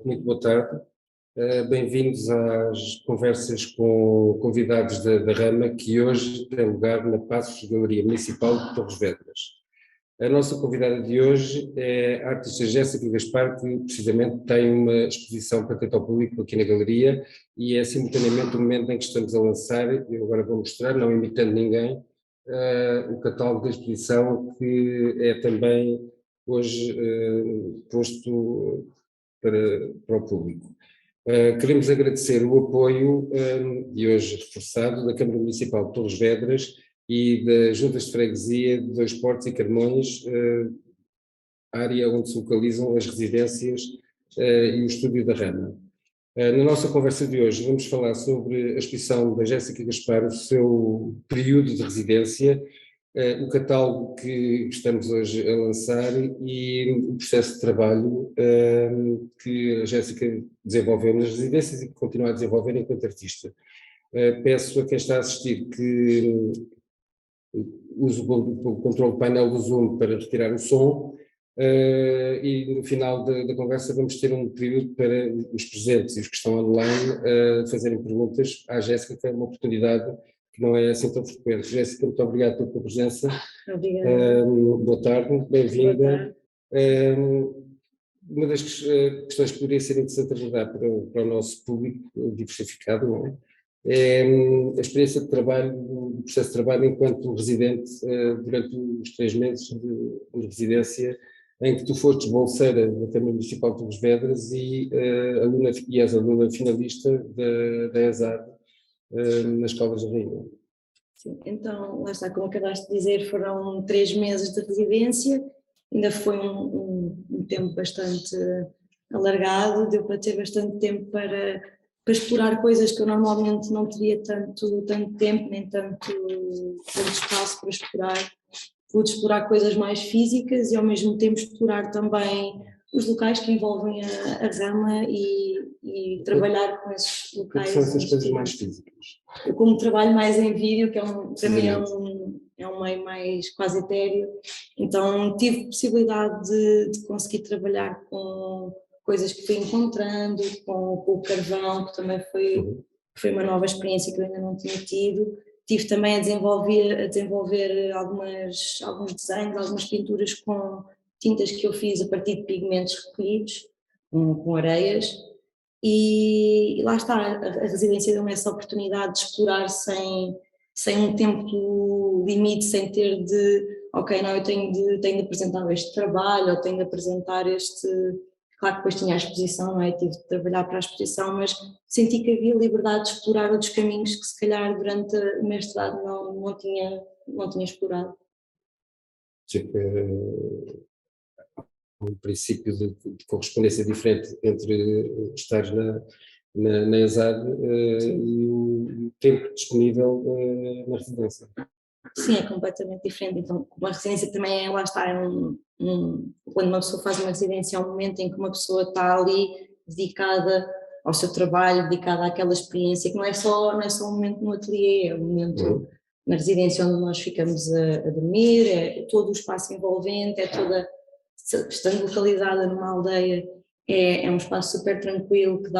Muito boa tarde. Bem-vindos às conversas com convidados da Rama, que hoje tem lugar na Passos Galeria Municipal de Torres Vedras. A nossa convidada de hoje é a artista Jéssica Gaspar, que precisamente tem uma exposição patente ao público aqui na Galeria e é simultaneamente o momento em que estamos a lançar, eu agora vou mostrar, não imitando ninguém, o catálogo da exposição, que é também hoje posto para o público. Queremos agradecer o apoio, e hoje reforçado, da Câmara Municipal de Torres Vedras e das Juntas de Freguesia de Dois Portos e Carmões, área onde se localizam as residências e o estúdio da Rama. Na nossa conversa de hoje vamos falar sobre a exposição da Jéssica Gaspar, o seu período de residência, o catálogo que estamos hoje a lançar e o processo de trabalho que a Jéssica desenvolveu nas residências e que continua a desenvolver enquanto artista. Peço a quem está a assistir que use o controle painel do Zoom para retirar o som e no final da conversa vamos ter um período para os presentes e os que estão online fazerem perguntas à Jéssica, que é uma oportunidade que não é assim tão frequente. Jéssica, muito obrigado pela tua presença. Obrigada. Boa tarde, bem-vinda. Uma das questões que poderia ser interessante abordar para o nosso público diversificado, não é? É a experiência de trabalho, o processo de trabalho enquanto residente durante os 3 meses de residência em que tu fostes bolseira da Câmara Municipal de Torres Vedras e és aluna finalista da ESAD nas Caldas da Rainha. Sim, então, lá está, como acabaste de dizer, foram 3 meses de residência, ainda foi um tempo bastante alargado, deu para ter bastante tempo para explorar coisas que eu normalmente não teria tanto tempo, nem tanto espaço para explorar. Pude explorar coisas mais físicas e ao mesmo tempo explorar também os locais que envolvem a Rama e trabalhar com esses locais. O que são essas coisas mais físicas? Eu, como trabalho mais em vídeo, que para mim é um meio mais quase etéreo, então tive possibilidade de conseguir trabalhar com coisas que fui encontrando, com o carvão, que também foi uma nova experiência que eu ainda não tinha tido. Tive também a desenvolver alguns desenhos, algumas pinturas com tintas que eu fiz a partir de pigmentos recolhidos, com areias, e lá está, a residência deu-me essa oportunidade de explorar sem um tempo limite, sem ter ok, não, eu tenho de apresentar este trabalho, ou tenho de apresentar este... Claro que depois tinha a exposição, não é? Tive de trabalhar para a exposição, mas senti que havia liberdade de explorar outros caminhos que se calhar durante o mestrado não tinha explorado. Sim, um princípio de correspondência diferente entre estar na ESAD e o tempo disponível na residência. Sim, é completamente diferente. Então, uma residência também lá está, quando uma pessoa faz uma residência é um momento em que uma pessoa está ali dedicada ao seu trabalho, dedicada àquela experiência, que não é só um momento no ateliê, é um momento na residência onde nós ficamos a dormir, é todo o espaço envolvente, estando localizada numa aldeia, é um espaço super tranquilo que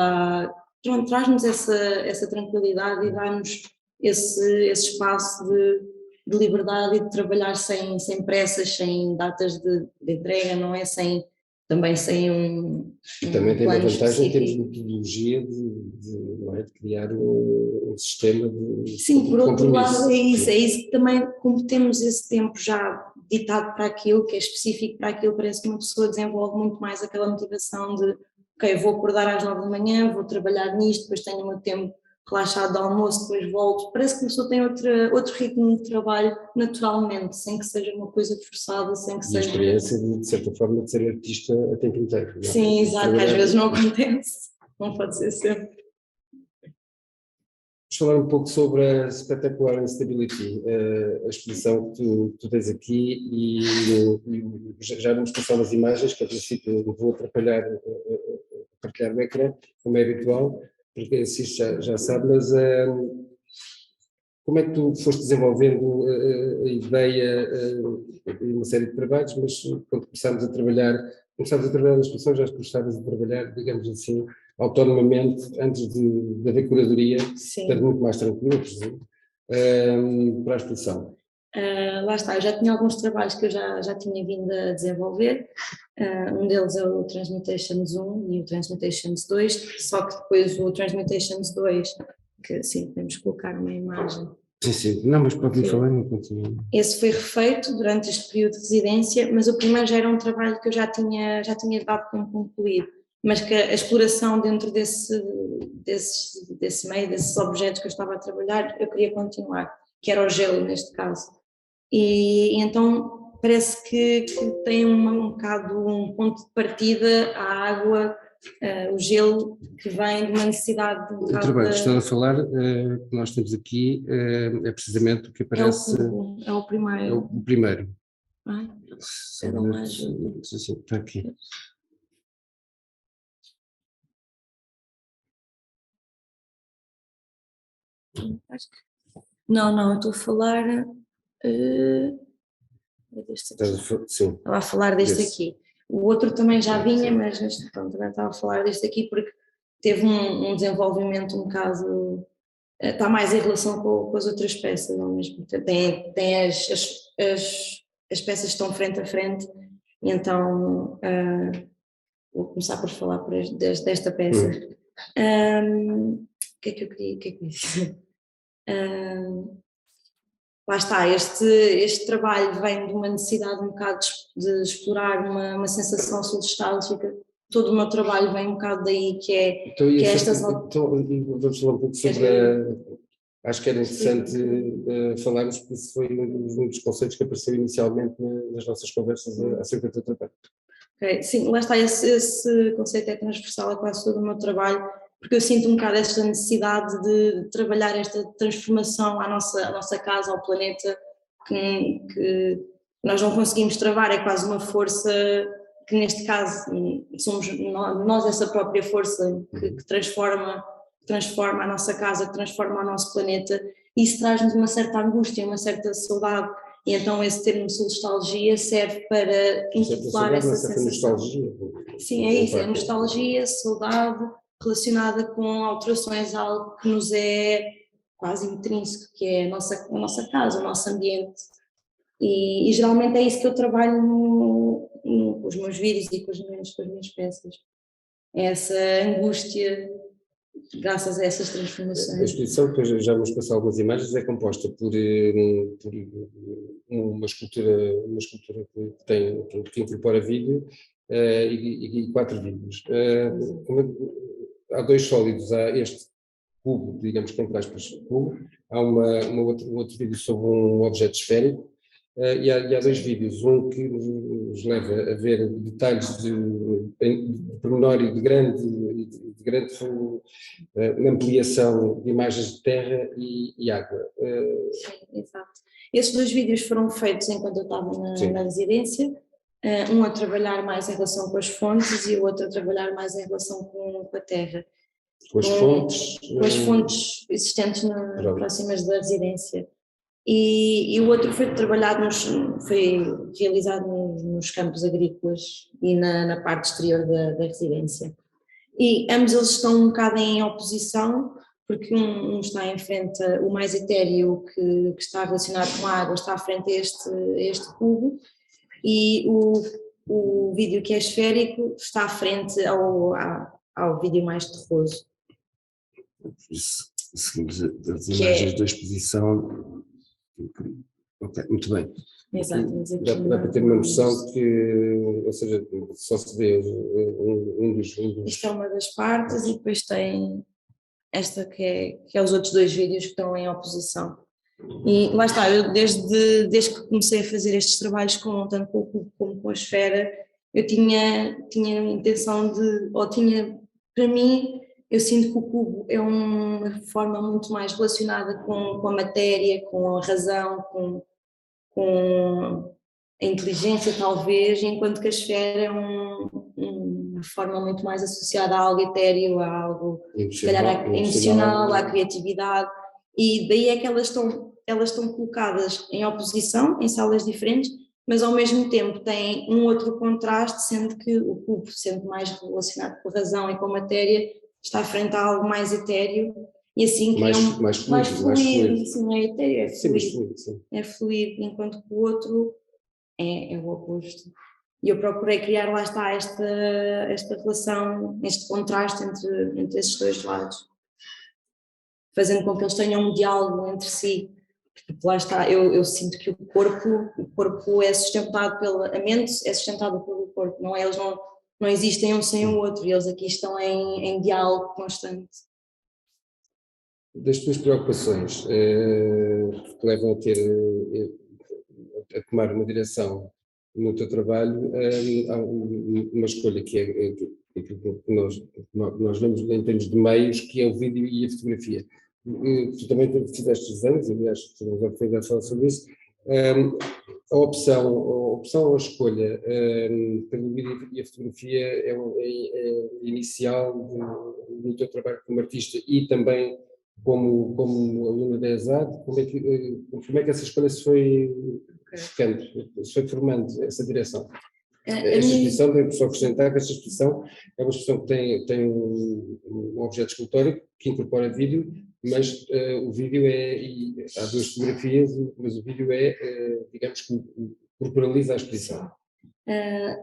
traz-nos essa tranquilidade e dá-nos esse espaço de liberdade e de trabalhar sem pressas, sem datas de entrega, não é? Também sem também tem uma vantagem em termos de metodologia de criar um sistema de Sim, por outro compromisso. lado é isso que também, como temos esse tempo já ditado para aquilo, que é específico para aquilo, parece que uma pessoa desenvolve muito mais aquela motivação de ok, vou acordar às 9 da manhã, vou trabalhar nisto, depois tenho o meu tempo relaxado de almoço, depois volto, parece que a pessoa tem outro ritmo de trabalho naturalmente, sem que seja uma coisa forçada, sem que seja... a experiência de certa forma de ser artista a tempo inteiro. Não? Sim, exato, que às vezes não acontece, não pode ser sempre. Vamos falar um pouco sobre a Spectacular Instability, a exposição que tu tens aqui e já vamos passar as imagens, que a princípio vou atrapalhar a partilhar o ecrã, como é habitual, porque assiste já sabe, mas como é que tu foste desenvolvendo a ideia em uma série de trabalhos, mas quando começámos a trabalhar começaste a trabalhar na exposição, já estavas a trabalhar, digamos assim, autonomamente, antes de haver curadoria, estás muito mais tranquilo, presumo, para a exposição. Lá está, eu já tinha alguns trabalhos que eu já tinha vindo a desenvolver, um deles é o Transmutations 1 e o Transmutations 2, só que depois o Transmutations 2, que sim, podemos colocar uma imagem. Sim, não, mas pode-me falar e continuar. Esse foi refeito durante este período de residência, mas o primeiro já era um trabalho que eu já tinha dado como concluído, mas que a exploração dentro desse meio, desses objetos que eu estava a trabalhar, eu queria continuar, que era o gelo neste caso. E então parece que tem um bocado um ponto de partida a água, o gelo, que vem de uma necessidade de um bocado. O trabalho que estou a falar, que nós temos aqui, é precisamente o que aparece. É o primeiro. É o primeiro. Está aqui. Não, eu estou a falar. Sim. Estava a falar deste aqui. O outro também já vinha, mas pronto, também estava a falar deste aqui porque teve um desenvolvimento um bocado. Está mais em relação com as outras peças, ao mesmo tempo. Tem as peças estão frente a frente, e então vou começar por falar desta peça. O que é que eu disse? Lá está, este trabalho vem de uma necessidade um bocado de explorar uma sensação nostálgica. Todo o meu trabalho vem um bocado daí, que é estas... Então, vamos falar um pouco sobre acho que era interessante falarmos, porque isso foi um dos conceitos que apareceu inicialmente nas nossas conversas acerca do teu trabalho. Okay. Sim, lá está, esse conceito é transversal a quase todo o meu trabalho, porque eu sinto um bocado esta necessidade de trabalhar esta transformação à nossa casa, ao planeta, que nós não conseguimos travar, é quase uma força que neste caso somos nós essa própria força que transforma a nossa casa, que transforma o nosso planeta, e isso traz-nos uma certa angústia, uma certa saudade. E então esse termo nostalgia serve para intitular essa sensação. Nostalgia. Sim, é isso, é nostalgia, saudade, relacionada com alterações a algo que nos é quase intrínseco, que é a nossa casa, o nosso ambiente. E geralmente é isso que eu trabalho com os meus vídeos e com as minhas peças. É essa angústia graças a essas transformações. A exposição, que já vamos passar algumas imagens, é composta por uma escultura que incorpora vídeo e 4 vídeos. Há 2 sólidos, há este cubo, digamos que entre aspas, cubo, há um outro vídeo sobre um objeto esférico, e há 2 vídeos, um que nos leva a ver detalhes de pormenor e de grande ampliação de imagens de terra e água. Sim, exato. Esses 2 vídeos foram feitos enquanto eu estava na residência, um a trabalhar mais em relação com as fontes e o outro a trabalhar mais em relação com a terra. Com as fontes existentes próximas da residência. E o outro foi realizado nos campos agrícolas e na parte exterior da residência. E ambos eles estão um bocado em oposição, porque um está em frente, o mais etéreo que está relacionado com a água está à frente a este cubo, e o vídeo que é esférico está à frente ao vídeo mais terroso. Seguimos as imagens da exposição. Ok, muito bem. Exato. Dá para ter uma noção que, ou seja, só se vê um dos... Isto é uma das partes, e depois tem esta que é os outros 2 vídeos que estão em oposição. E lá está, eu desde que comecei a fazer estes trabalhos tanto com o cubo como com a esfera, eu tinha a intenção para mim, eu sinto que o cubo é uma forma muito mais relacionada com a matéria, com a razão, com a inteligência talvez, enquanto que a esfera é uma forma muito mais associada a algo etéreo, a algo, se calhar, emocional, à criatividade, e daí é que elas estão colocadas em oposição, em salas diferentes, mas ao mesmo tempo tem um outro contraste, sendo que o cubo, sendo mais relacionado com a razão e com a matéria, está frente a algo mais etéreo e assim cria mais fluido, sim, é etéreo, é fluido, é fluido, enquanto que o outro é o oposto. E eu procurei criar, lá está, esta relação, este contraste entre esses dois lados, fazendo com que eles tenham um diálogo entre si. Porque lá está, eu sinto que o corpo é sustentado a mente é sustentada pelo corpo, não é? Eles não existem um sem o outro, e eles aqui estão em diálogo constante. Das tuas preocupações que te levam a tomar uma direção no teu trabalho, há uma escolha que é que nós vemos em termos de meios, que é o vídeo e a fotografia. Tu também fizeste exames, aliás, já foi a falar sobre isso. A opção ou a escolha pelo vídeo e a fotografia é inicial no teu trabalho como artista e também como aluna da ESAD. Como é que essa escolha se foi formando, essa direção? Esta exposição, tem só acrescentar que esta exposição é uma exposição que tem um objeto escultórico que incorpora vídeo, mas o vídeo há duas fotografias, mas o vídeo digamos que corporaliza a exposição.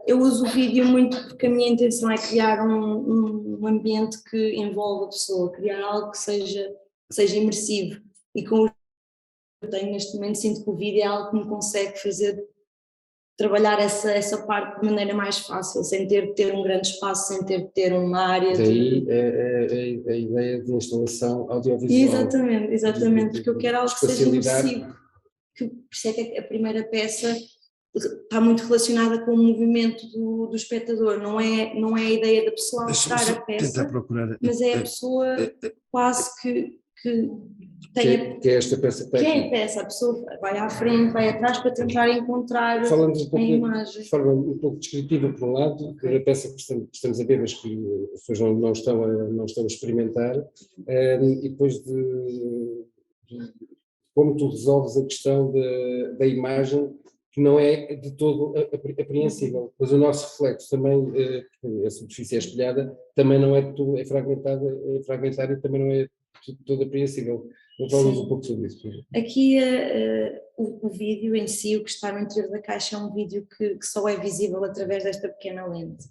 Eu uso o vídeo muito porque a minha intenção é criar um ambiente que envolva a pessoa, criar algo que seja imersivo, e com o que eu tenho neste momento sinto que o vídeo é algo que me consegue fazer trabalhar essa parte de maneira mais fácil, sem ter de ter um grande espaço, sem ter de ter uma área. Daí a ideia de instalação audiovisual. Exatamente, porque eu quero algo que seja imersivo. Por isso é que a primeira peça está muito relacionada com o movimento do espectador, não é a ideia da pessoa alterar a peça, mas é a pessoa quase que tem que é esta peça que é a peça, a pessoa vai à frente, vai atrás para tentar encontrar a imagem. De forma um pouco descritiva, por um lado, a peça que estamos a ver, mas que as pessoas não estão a experimentar, e depois de como tu resolves a questão da imagem, que não é de todo apreensível, mas o nosso reflexo também, a superfície é espelhada, também não é fragmentada, e também não é de todo apreensível. Falamos um pouco sobre isso. Aqui o vídeo em si, o que está no interior da caixa, é um vídeo que só é visível através desta pequena lente.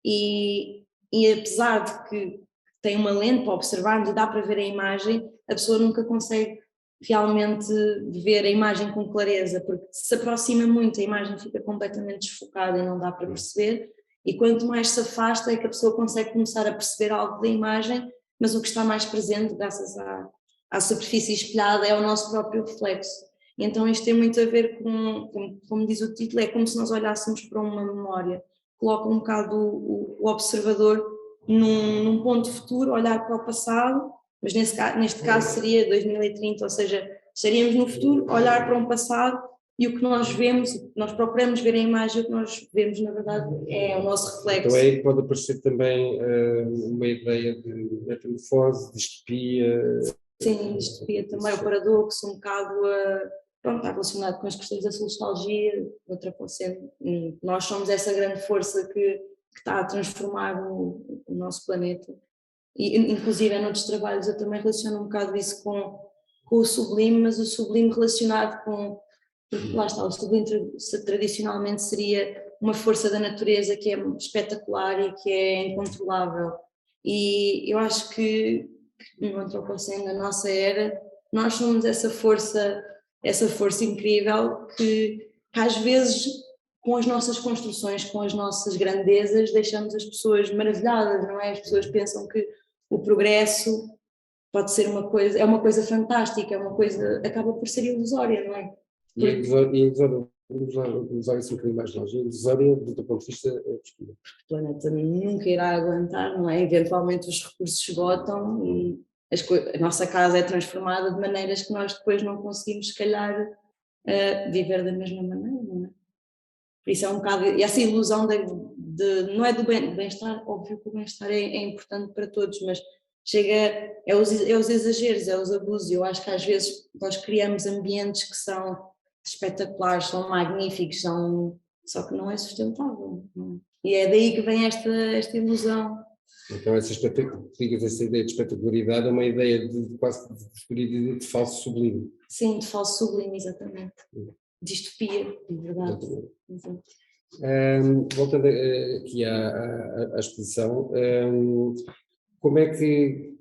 E apesar de que tem uma lente para observarmos e dá para ver a imagem, a pessoa nunca consegue realmente ver a imagem com clareza, porque se aproxima muito a imagem fica completamente desfocada e não dá para perceber, e quanto mais se afasta é que a pessoa consegue começar a perceber algo da imagem, mas o que está mais presente, graças à superfície espelhada, é o nosso próprio reflexo. E então isto tem muito a ver com, como diz o título, é como se nós olhássemos para uma memória, coloca um bocado o observador num ponto futuro, olhar para o passado, mas neste caso seria 2030, ou seja, estaríamos no futuro, olhar para um passado, e o que nós vemos, nós procuramos ver a imagem, o que nós vemos na verdade é o nosso reflexo. Então aí pode aparecer também uma ideia de metamorfose, distopia. Sim, distopia também, o paradoxo, um bocado está relacionado com as questões da nostalgia, outra sendo, nós somos essa grande força que está a transformar o nosso planeta. E inclusive noutros trabalhos eu também relaciono um bocado isso com o sublime, mas o sublime relacionado com, porque lá está, o sublime tradicionalmente seria uma força da natureza que é espetacular e que é incontrolável, e eu acho que no antropoceno, na nossa era, nós somos essa força incrível que às vezes com as nossas construções, com as nossas grandezas, deixamos as pessoas maravilhadas, não é? As pessoas pensam que o progresso pode ser uma coisa fantástica, é uma coisa, acaba por ser ilusória, não é? E ilusória, vamos usar isso um bocadinho mais longe, ilusória do teu ponto de vista o planeta nunca irá aguentar, não é? Eventualmente os recursos se esgotam e a nossa casa é transformada de maneiras que nós depois não conseguimos, se calhar, viver da mesma maneira, não é? Por isso é um bocado, e essa ilusão não é do bem-estar, óbvio que o bem-estar é importante para todos, mas é os exageros, é os abusos. Eu acho que às vezes nós criamos ambientes que são espetaculares, são magníficos, só que não é sustentável. Não é? E é daí que vem esta ilusão. Então essa ideia de espetacularidade é uma ideia de quase de falso sublime. Sim, de falso sublime, exatamente. Distopia, de verdade. Exato. Voltando aqui à exposição, como é que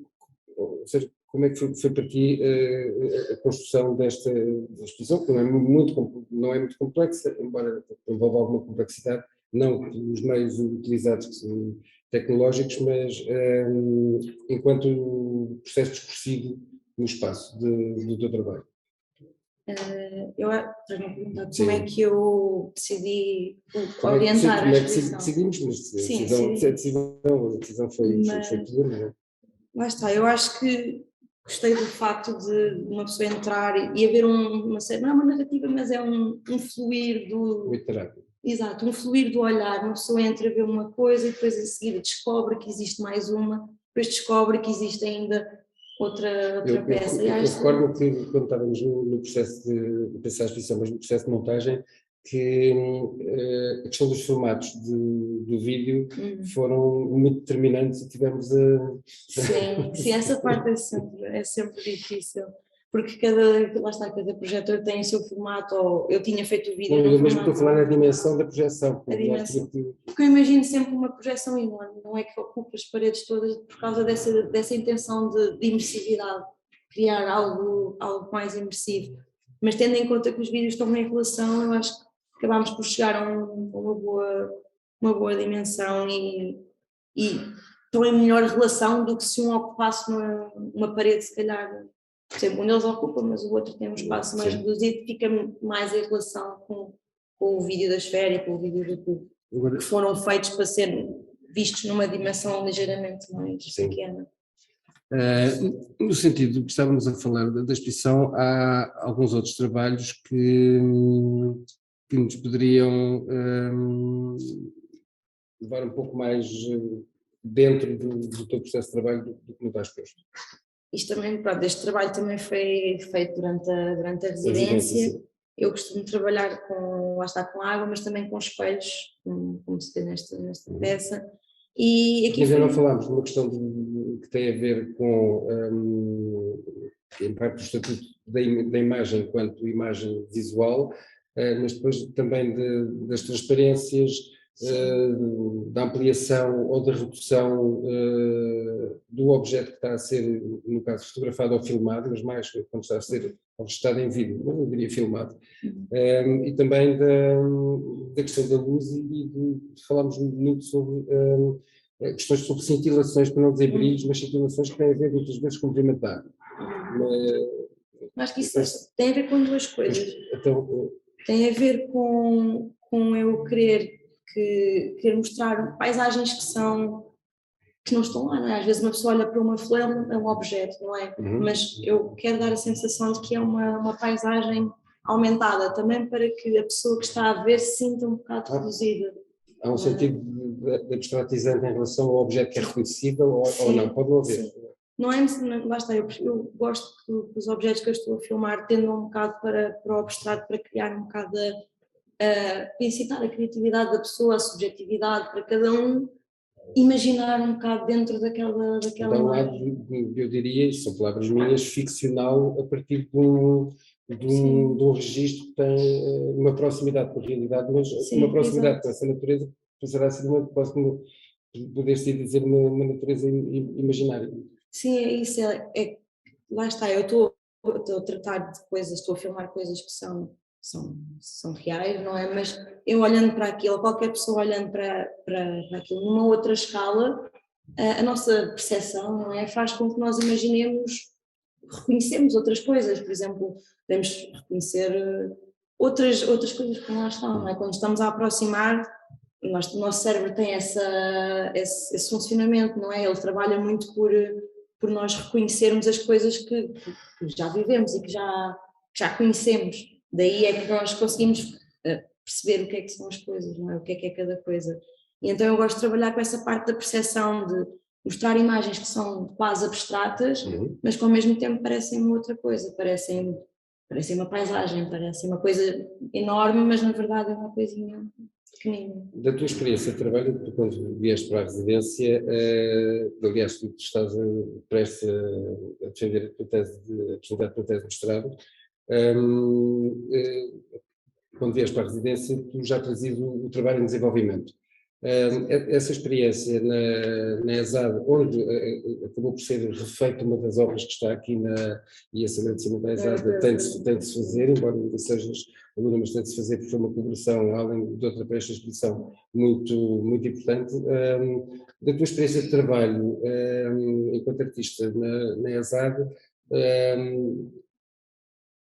foi para ti a construção desta exposição, que não é muito complexa, embora envolva alguma complexidade, não os meios utilizados que são tecnológicos, mas enquanto processo discursivo no espaço do teu trabalho? Eu estás-me a perguntar como é que eu decidi orientar a exposição. Como é que decidimos, mas a decisão foi tua, não é? Lá está, eu acho que gostei do facto de uma pessoa entrar e haver uma série, não é uma narrativa, mas é um fluir do... Literário. Exato, um fluir do olhar, uma pessoa entra a ver uma coisa e depois a seguir descobre que existe mais uma, depois descobre que existe ainda outra peça. Eu recordo que quando estávamos no processo de pensar a exposição, mas no processo de montagem, que a questão dos formatos do vídeo foram muito determinantes e tivemos a... Sim, essa parte é sempre difícil, porque lá está, cada projetor tem o seu formato, ou eu tinha feito o vídeo... Eu mesmo estou a falar na dimensão da projeção. Porque eu imagino sempre uma projeção enorme, não é que ocupa as paredes todas por causa dessa intenção de imersividade, criar algo mais imersivo. Mas tendo em conta que os vídeos estão em relação, eu acho que acabámos por chegar a uma boa dimensão e estão em melhor relação do que se um ocupasse uma parede, se calhar. Por exemplo, um deles ocupa, mas o outro tem um espaço mais reduzido, fica mais em relação com o vídeo da esfera e com o vídeo do cubo, que foram feitos para serem vistos numa dimensão ligeiramente mais pequena. No sentido que estávamos a falar da exposição, há alguns outros trabalhos que nos poderiam levar um pouco mais dentro do teu processo de trabalho do que não está exposto. Isto também, pronto, este trabalho também foi feito durante a residência. Eu costumo trabalhar com água, mas também com espelhos, como se vê nesta peça. E aqui ainda não falámos de uma questão que tem a ver com, em parte, o estatuto da imagem enquanto imagem visual, mas depois também das transparências, da ampliação ou da redução do objeto que está a ser, no caso, fotografado ou filmado, mas mais quando está a ser registrado em vídeo, mas eu diria filmado, e também da questão da luz falámos muito sobre questões sobre cintilações, para não dizer brilhos, mas cintilações que têm a ver muitas vezes com primatar. Acho que isso tem a ver com duas coisas. Então, tem a ver com eu querer mostrar paisagens que não estão lá, não é? Às vezes uma pessoa olha para uma flor, é um objeto, não é? Mas eu quero dar a sensação de que é uma paisagem aumentada, também para que a pessoa que está a ver se sinta um bocado reduzida. Há um sentido de abstratizante em relação ao objeto que é reconhecível ou não? Pode não haver. Não é, lá está, eu gosto que os objetos que eu estou a filmar tendam um bocado para o abstrato, para criar um bocado para incitar a criatividade da pessoa, a subjetividade, para cada um imaginar um bocado dentro daquela então, lado, eu diria, são palavras minhas, ficcional a partir de um registro que tem uma proximidade com a realidade, mas uma proximidade com essa natureza passará a ser poder-se dizer uma natureza imaginária. Sim, é isso, lá está, eu estou a tratar de coisas, estou a filmar coisas que são reais, não é? Mas eu olhando para aquilo, qualquer pessoa olhando para aquilo numa outra escala, a nossa percepção, não é? Faz com que nós reconhecemos outras coisas, por exemplo, podemos reconhecer outras coisas que lá estão, não é? Quando estamos a aproximar, o nosso cérebro tem esse funcionamento, não é? Ele trabalha muito por nós reconhecermos as coisas que já vivemos e que já conhecemos. Daí é que nós conseguimos perceber o que é que são as coisas, não é? O que é cada coisa. E então eu gosto de trabalhar com essa parte da percepção, de mostrar imagens que são quase abstratas, mas que ao mesmo tempo parecem uma outra coisa, parecem parece uma paisagem, parece uma coisa enorme, mas na verdade é uma coisinha pequenina. Da tua experiência de trabalho, tu, quando vieste para a residência, aliás, tu estás prestes a defender a tua tese a apresentar a tua tese de mestrado, quando vieste para a residência, tu já trazias o trabalho em desenvolvimento. Essa experiência na ESAD, onde acabou por ser refeita uma das obras que está aqui e esse agradecimento à ESAD tem de se fazer, embora ainda sejas aluna, mas tem de se fazer porque foi uma colaboração, além de outra para esta exposição, muito, muito importante. Da tua experiência de trabalho enquanto artista na ESAD,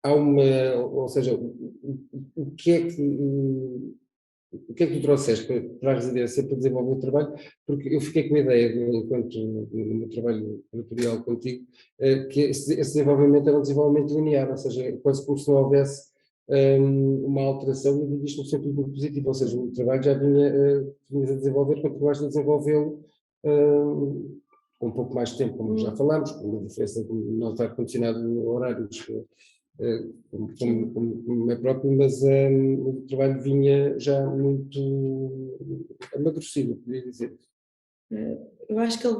há ou seja, o que é que tu trouxeste para a residência para desenvolver o trabalho? Porque eu fiquei com a ideia, enquanto no meu trabalho editorial contigo, que esse desenvolvimento era um desenvolvimento linear, ou seja, quase como se não houvesse uma alteração, e digo isto no sentido muito positivo, ou seja, o trabalho já vinhas a desenvolver, continuaste a desenvolvê-lo com um pouco mais de tempo, como já falámos, com uma diferença de não estar condicionado a horários, como é próprio, mas o trabalho vinha já muito amadurecido, poderia dizer. Eu acho que ele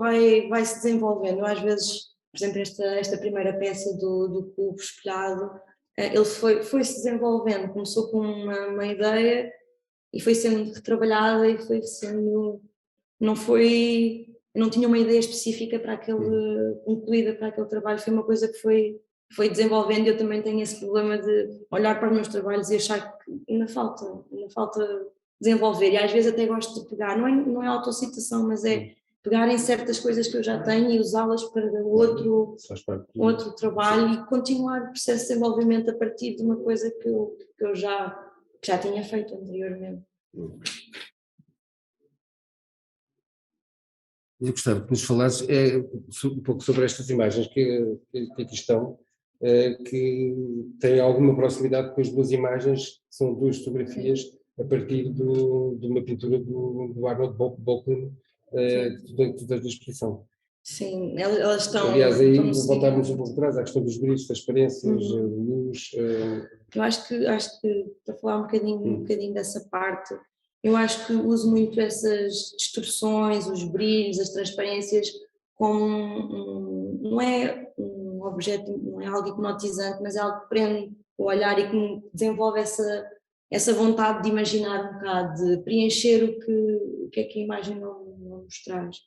vai se desenvolvendo. Às vezes, por exemplo, esta primeira peça do cubo espelhado, ele foi se desenvolvendo, começou com uma ideia e foi sendo retrabalhada e foi sendo, eu não tinha uma ideia específica para concluída para aquele trabalho, foi uma coisa que foi desenvolvendo. Eu também tenho esse problema de olhar para os meus trabalhos e achar que ainda falta desenvolver, e às vezes até gosto de pegar, não é autocitação, mas é pegar em certas coisas que eu já tenho e usá-las para outro trabalho e continuar o processo de desenvolvimento a partir de uma coisa que eu já tinha feito anteriormente. Eu gostava que nos falasses um pouco sobre estas imagens que aqui estão, que têm alguma proximidade com as duas imagens, que são duas fotografias a partir de uma pintura do Arnold Böcklin, que tu tens da exposição. Sim, elas estão... Aliás, aí voltarmos um pouco atrás, à questão dos brilhos, transparências, luz... Eu acho que para falar um bocadinho dessa parte, eu acho que uso muito essas distorções, os brilhos, as transparências, como não é um objeto, não é algo hipnotizante, mas é algo que prende o olhar e que me desenvolve essa vontade de imaginar um bocado, de preencher o que é que a imagem não nos traz.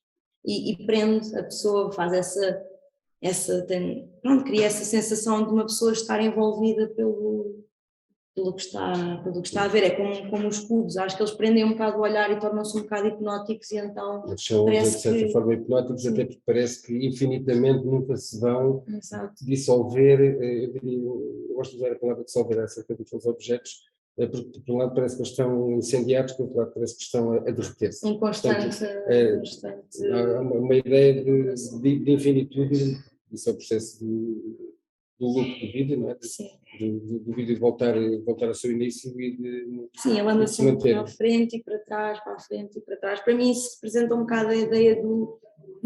E prende a pessoa, faz cria essa sensação de uma pessoa estar envolvida pelo que está a ver. É como os cubos, acho que eles prendem um bocado o olhar e tornam-se um bocado hipnóticos, e então são de certa forma hipnóticos, até porque parece que infinitamente nunca se vão dissolver. Eu gosto de usar a palavra dissolver acerca dos objetos, porque por um lado parece que eles estão incendiados, por outro lado parece que estão a derreter-se. Em constante. Há uma ideia de infinitude, isso é o processo do loop do vídeo, não é? Do vídeo voltar ao seu início e de... Sim, ele anda sempre para a frente e para trás, para a frente e para trás. Para mim isso representa um bocado a ideia do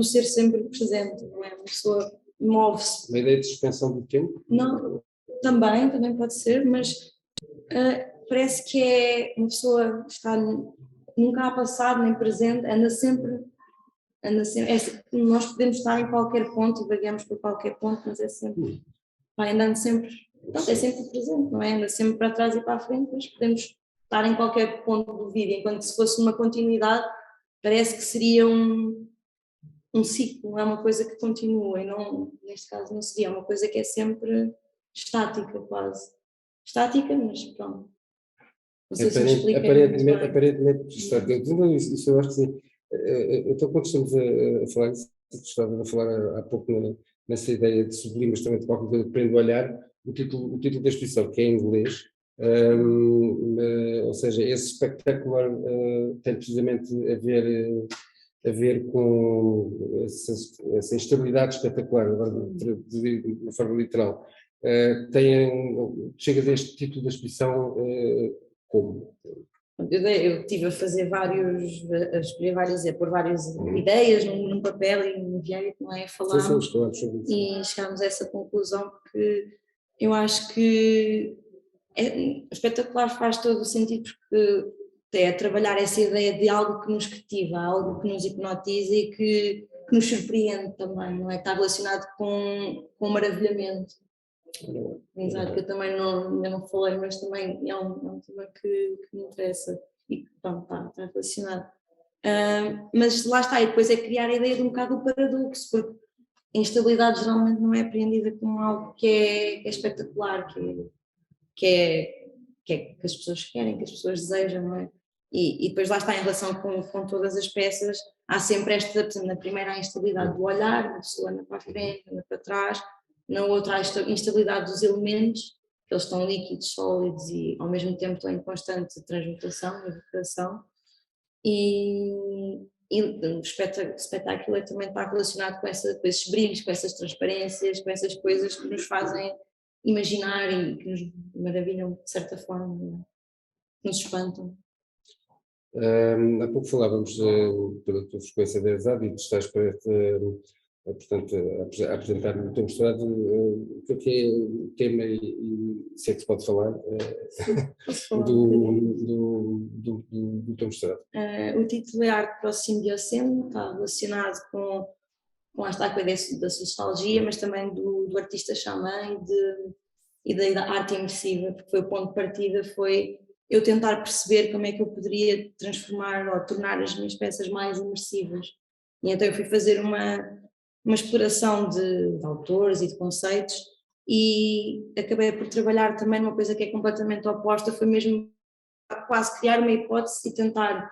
ser sempre presente, não é? Uma pessoa move-se. Uma ideia de suspensão do tempo? Não, também pode ser, mas parece que é uma pessoa que está nunca a passado nem presente, anda sempre nós podemos estar em qualquer ponto e vagueamos por qualquer ponto, mas é sempre, vai andando sempre, é sempre presente, não é? Anda sempre para trás e para a frente, mas podemos estar em qualquer ponto do vídeo, enquanto se fosse uma continuidade, parece que seria um ciclo, não é uma coisa que continua, e não, neste caso não seria, uma coisa que é sempre estática, quase. Estática, mas pronto. Não sei se me explica. Aparentemente isso eu acho que sim. Então, quando estamos a falar disso, estava a falar há pouco nessa ideia de sublime, mas também de qualquer coisa que prende o olhar, o título da exposição, que é em inglês, ou seja, esse spectacular tem precisamente a ver com essa instabilidade espetacular, agora de uma forma literal. Chegas a este título da exposição como? Eu estive a fazer a escolher pôr várias ideias num papel e enviei, não é? Falámos e chegámos a essa conclusão, porque Eu acho que espetacular faz todo o sentido, porque é trabalhar essa ideia de algo que nos cativa, algo que nos hipnotiza e que nos surpreende também, não é? Está relacionado com maravilhamento. Exato, que eu também ainda não falei, mas também é um tema que me interessa e que pronto, está relacionado. Mas lá está, e depois é criar a ideia de um bocado o paradoxo, porque a instabilidade geralmente não é apreendida como algo que é espetacular, que as pessoas querem, que as pessoas desejam, não é? E depois lá está, em relação com todas as peças, há sempre esta, por exemplo, na primeira há a instabilidade do olhar, a pessoa anda para a frente, anda para trás, na outra há a instabilidade dos elementos, que eles estão líquidos, sólidos e ao mesmo tempo estão em constante transmutação, evaporação, e o espetáculo também está relacionado com esses brilhos, com essas transparências, com essas coisas que nos fazem imaginar e que nos maravilham de certa forma, que nos espantam. Há pouco falávamos pela tua frequência de exato e tu estás portanto, a apresentar no teu mestrado o que é o tema e se é que se pode falar do teu mestrado. O título é Arte Próximo Diocene, está relacionado com a ideia da sociologia, mas também do artista xamã e da arte imersiva, porque foi o ponto de partida, foi eu tentar perceber como é que eu poderia transformar ou tornar as minhas peças mais imersivas. E então eu fui fazer uma exploração de autores e de conceitos e acabei por trabalhar também numa coisa que é completamente oposta, foi mesmo quase criar uma hipótese e tentar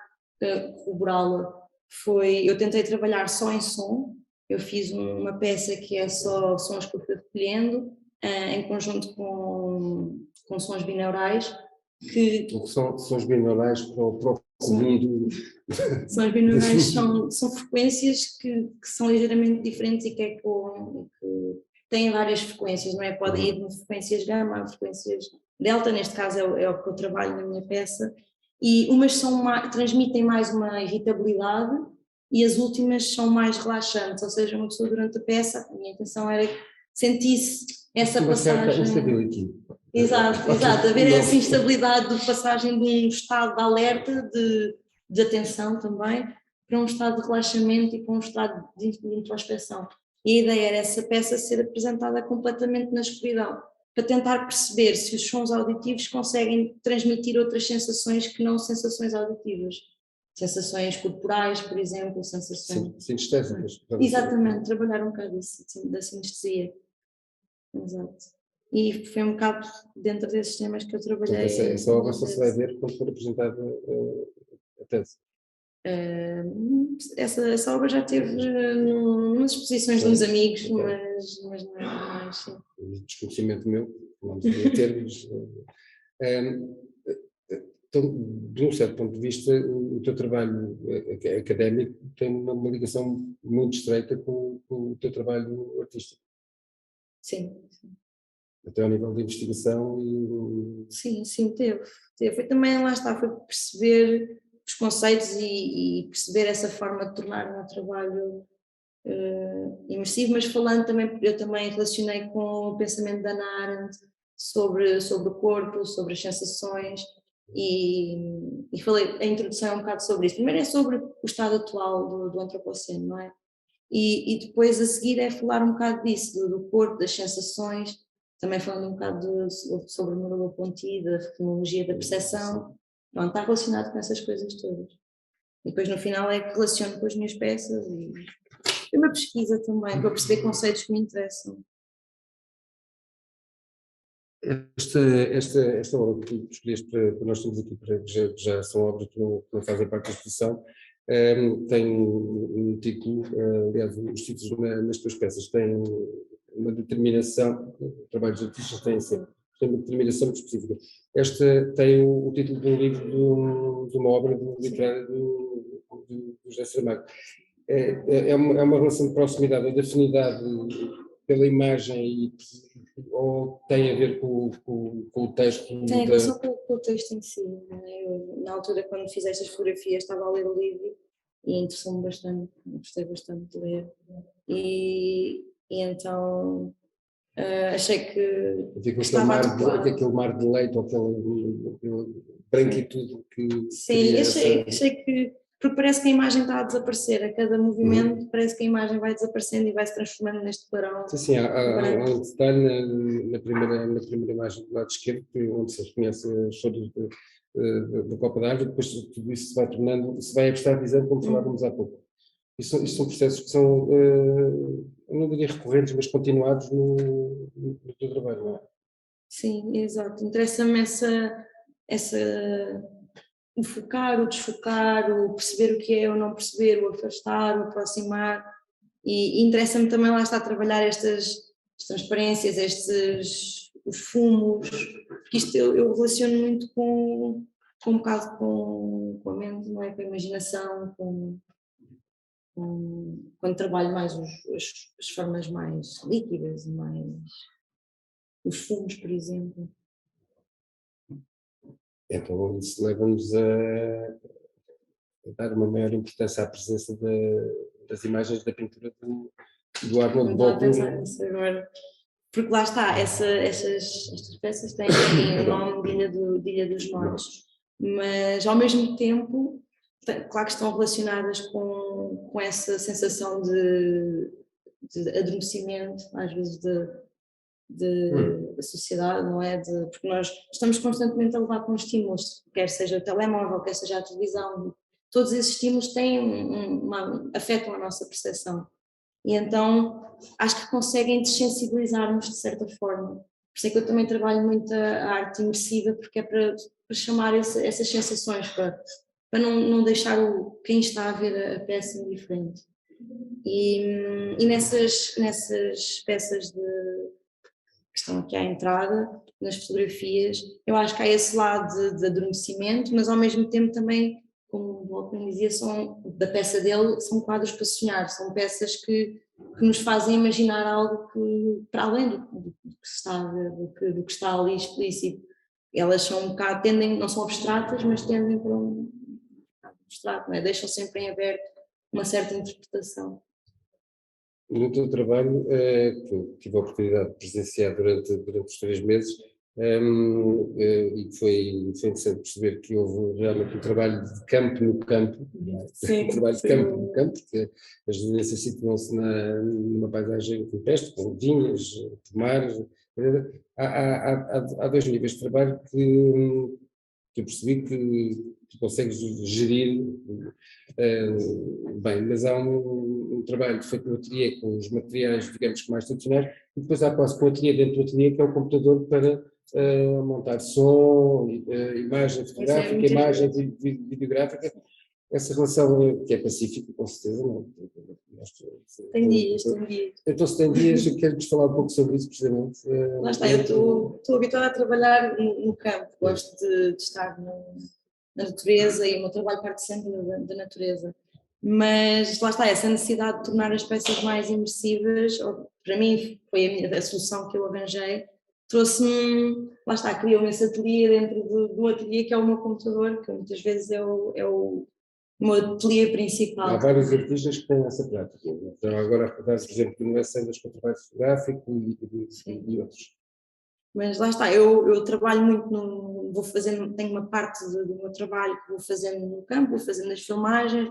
corroborá-la. Eu tentei trabalhar só em som, eu fiz uma peça que é só sons que eu fui recolhendo, em conjunto com sons binaurais. Sons binaurais para o segundo. Sons binaurais são frequências que são ligeiramente diferentes e que ecoam, que têm várias frequências, não é? Podem ir de frequências gama a frequências delta, neste caso é o que eu trabalho na minha peça, e umas transmitem mais uma irritabilidade e as últimas são mais relaxantes, ou seja, uma pessoa durante a peça, a minha intenção era que sentisse essa passagem. Exato, haver essa instabilidade de passagem de um estado de alerta, de atenção também, para um estado de relaxamento e para um estado de introspeção. E a ideia era essa peça ser apresentada completamente na escuridão, para tentar perceber se os sons auditivos conseguem transmitir outras sensações que não sensações auditivas. Sensações corporais, por exemplo, sensações... Sinestésicas. Exatamente, trabalhar um bocado da sinestesia. Exato. E foi um bocado dentro desses temas que eu trabalhei. Essa obra só se vai ver quando for apresentada a tese. Essa obra já teve nas exposições de uns amigos, mas não é mais. Sim. Desconhecimento meu, não deveria ter, mas. Então, de um certo ponto de vista, o teu trabalho académico tem uma ligação muito estreita com o teu trabalho artístico. Sim. Até ao nível de investigação Sim, teve. Foi também, lá está, foi perceber os conceitos e perceber essa forma de tornar o meu trabalho imersivo, mas falando também, eu também relacionei com o pensamento da Hannah Arendt sobre o corpo, sobre as sensações e falei, a introdução é um bocado sobre isso. Primeiro é sobre o estado atual do antropoceno, não é? E depois a seguir é falar um bocado disso, do corpo, das sensações, também falando um bocado sobre o Merleau-Ponty, da fenomenologia da percepção. Pronto, está relacionado com essas coisas todas. E depois no final é que relaciono com as minhas peças e é uma pesquisa também, para perceber conceitos que me interessam. Esta obra que tu escolheste para nós temos aqui, que já são obras que não fazem parte da exposição, tem um título, aliás, os títulos nas tuas peças têm uma determinação, trabalhos artistas têm sempre, tem uma determinação muito específica. Esta tem o título de um livro, de uma obra literária do José Saramago. É uma relação de proximidade ou de afinidade pela imagem ou tem a ver com o texto? Tem relação com o texto em si. Eu, na altura, quando fiz estas fotografias, estava a ler o livro e interessou-me bastante, gostei bastante de ler. E então Achei que aquele mar de leite, ou aquele branquitude que sim, achei que, porque parece que a imagem está a desaparecer, a cada movimento parece que a imagem vai desaparecendo e vai se transformando neste clarão. Sim, há um detalhe na primeira imagem do lado esquerdo, onde se reconhece as folhas da copa d'água, e depois tudo isso se vai abstratizando, como falávamos há pouco. Isso são processos que são, eu não diria recorrentes, mas continuados no teu trabalho, não é? Sim, exato. Interessa-me o focar, o desfocar, o perceber o que é, o não perceber, o afastar, o aproximar. E interessa-me também lá estar a trabalhar estas transparências, os fumos, porque isto eu relaciono muito com um bocado com a mente, não é? Com a imaginação, quando trabalho mais as formas mais líquidas, mais os fumos, por exemplo. Então isso leva-nos a dar uma maior importância à presença das imagens da pintura do Arnold Böcklin. Agora, porque lá está, estas peças têm o nome de Ilha dos Mortos, mas ao mesmo tempo, claro que estão relacionadas com essa sensação de adormecimento, às vezes da sociedade, não é? Porque nós estamos constantemente a levar com estímulos, quer seja o telemóvel, quer seja a televisão, todos esses estímulos afetam a nossa percepção. E então acho que conseguem desensibilizar-nos de certa forma. Por isso é que eu também trabalho muito a arte imersiva, porque é para chamar essas sensações, para não deixar quem está a ver a peça indiferente. E nessas peças que estão aqui à entrada, nas fotografias, eu acho que há esse lado de adormecimento, mas ao mesmo tempo também, como o Böcklin dizia, da peça dele, são quadros para sonhar, são peças que nos fazem imaginar algo que, para além do que se está a ver, do que está ali explícito. Elas são um bocado, não são abstratas, mas tendem para um abstrato, não é? Deixam sempre em aberto uma certa interpretação. No teu trabalho, que eu tive a oportunidade de presenciar durante os 3 meses, e foi interessante perceber que houve realmente um trabalho de campo no campo, Sim, um trabalho de campo no campo, porque as vivências situam-se numa paisagem campestre, com vinhas, pomares. Há 2 níveis de trabalho que eu percebi que tu consegues gerir bem, mas há um trabalho feito no ateliê com os materiais, digamos que mais tradicionais, e depois há quase que um ateliê dentro do ateliê que é o computador para montar som, imagem fotográfica, imagem videográfica. Essa relação que é pacífica, com certeza, não. Tem dias. Então, se tem dias, eu quero-vos falar um pouco sobre isso, precisamente. Lá está, eu estou habituada a trabalhar no campo, gosto de estar na natureza e o meu trabalho parte sempre da natureza. Mas lá está, essa necessidade de tornar as peças mais imersivas, para mim foi a solução que eu arranjei, trouxe-me, lá está, criou-me esse ateliê dentro do ateliê que é o meu computador, que muitas vezes é o meu ateliê principal. Há vários artistas que têm essa prática. Então, agora a recordar, por exemplo, que não é Sanders com o trabalho fotográfico e outros. Mas lá está, eu trabalho muito, tenho uma parte do meu trabalho que vou fazendo no campo, vou fazendo as filmagens,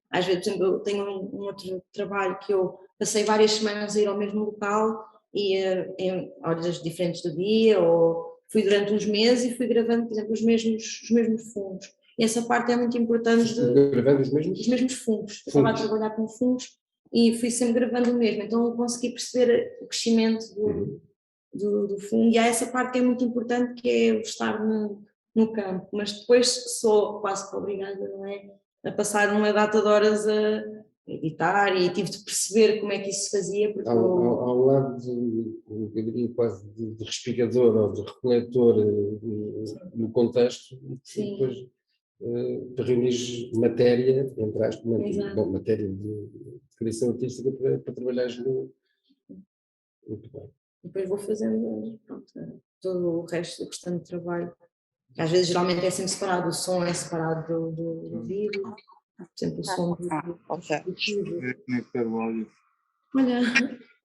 às vezes, por exemplo, eu tenho um outro trabalho que eu passei várias semanas a ir ao mesmo local e em horas diferentes do dia, ou fui durante uns meses e fui gravando, por exemplo, os mesmos fundos. E essa parte é muito importante. Gravando os mesmos fundos. Eu estava a trabalhar com fundos e fui sempre gravando o mesmo, então eu consegui perceber o crescimento do fundo, e há essa parte que é muito importante, que é o estar no campo, mas depois sou quase que obrigada, não é? A passar uma data de horas a editar, e tive de perceber como é que isso se fazia. Porque há um lado, eu diria quase de respigador ou de recoletor no contexto, e depois para reunir matéria, entre aspas, matéria de criação artística para trabalhares muito bem. Depois vou fazendo todo o resto do restante trabalho. Às vezes, geralmente, é sempre separado, o som é separado do vídeo, por exemplo, o som do vídeo. Olha, Olha,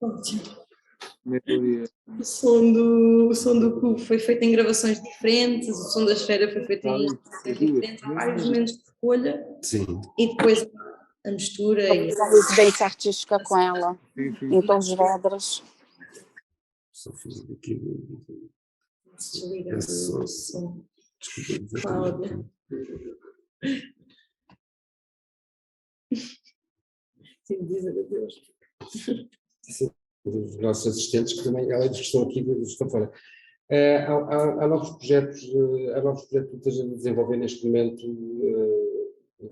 ótimo. O som do cubo foi feito em gravações diferentes, o som da esfera foi feito em gravações diferentes, há vários momentos de escolha. Sim. E depois a mistura e a residência artística com ela, em Torres Vedras. Só fiz aqui. desliga o som. Desculpa, Cláudia. Sim, dizer adeus. Sim, os nossos assistentes que também, além dos que estão aqui, dos que estão fora. Há novos projetos que estás a desenvolver neste momento,